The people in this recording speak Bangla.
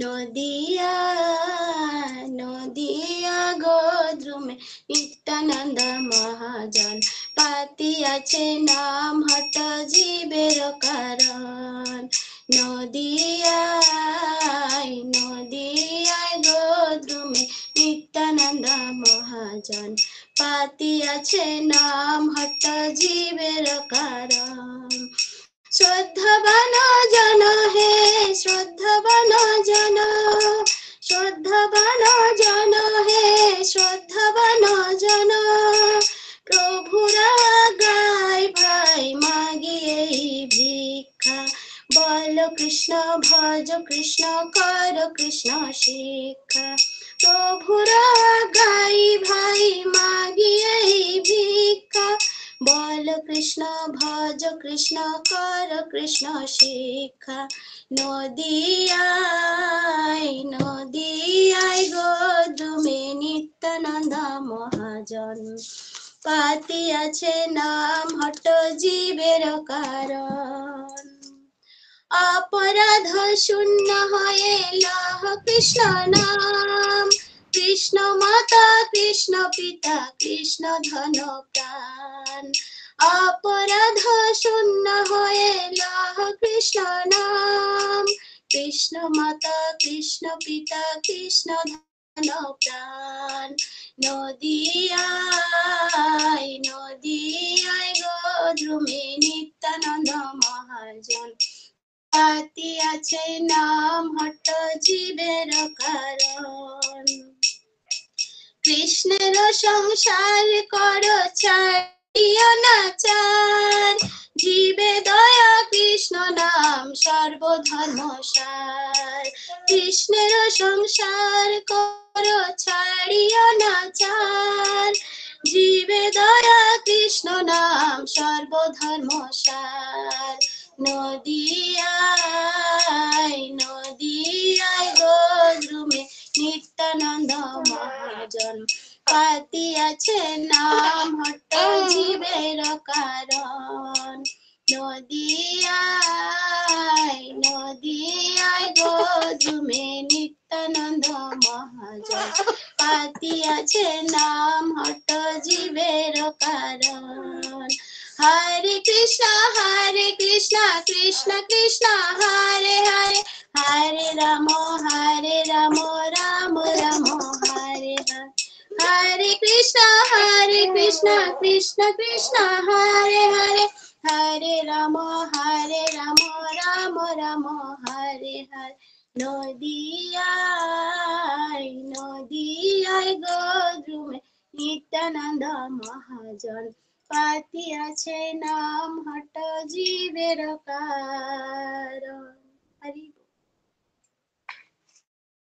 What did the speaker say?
নদিয়া নদিয়া গোদ্রুমে নিত্যানন্দ মহাজন পাতিয়াছে নাম হট জীবের কারণ। নদিয়ায় নদিয়ায় গোদ্রুমে নিত্যানন্দ মহাজন পাতিয়াছে নাম হট জীবের কারণ। শ্রদ্ধাবান জন হে শ্রদ্ধাবান জন, শ্রদ্ধাবান জন হে শ্রদ্ধাবান জন, প্রভুরা গায় ভাই মাগিয়ে ভিক্ষা, বল কৃষ্ণ ভজ কৃষ্ণ কর কৃষ্ণ শিক্ষা। প্রভুরা গাই ভাই মাগিয়ে ভিক্ষা, বল কৃষ্ণ ভজ কৃষ্ণ কর কৃষ্ণ শিক্ষা। নদিয়ায় নদিয়ায় গোদ্রুমে নিত্যানন্দ মহাজন পাতিয়াছে নাম হট জীবের কারণ। অপরাধ শূন্য হয়ে লহ কৃষ্ণ নাম, কৃষ্ণ মাতা কৃষ্ণ পিতা কৃষ্ণ ধন প্রাণ। অপরাধ শূন্য হয়ে লহ কৃষ্ণ নাম, কৃষ্ণ মাতা কৃষ্ণ পিতা কৃষ্ণ ধন প্রাণ। নদিয়ায় নদিয়ায় গোদ্রুমে নিত্যানন্দ মহাজন পাতিয়াছে নাম হট জীবের কারণ। কৃষ্ণের সংসার কর ছাড়িও নাচার, জীবে দয়া কৃষ্ণ নাম সর্বধর্ম সার। কৃষ্ণের সংসার কর ছাড়িও নাচার, জীবে দয়া কৃষ্ণ নাম সর্বধর্ম সার। নদিয়ায় নদিয়ায় গোদ্রুমে নিত্যানন্দ মহাজন পাতিয়াছে নাম হট জীবের কারণ। নদিয়ায় নদিয়ায় গোদ্রুমে নিত্যানন্দ মহাজন পাতিয়াছে নাম হট জীবের কারণ। হরে কৃষ্ণ কৃষ্ণ কৃষ্ণ হরে হরে, হরে রাম রাম রাম হরে হরে। হরে কৃষ্ণ কৃষ্ণ কৃষ্ণ হরে হরে, হরে রাম রাম রাম হরে হরে। নদিয়ায় নদিয়ায় গোদ্রুমে নিত্যানন্দ মহাজন পাতিয়াছে নাম হট জীবের কারণ। হরি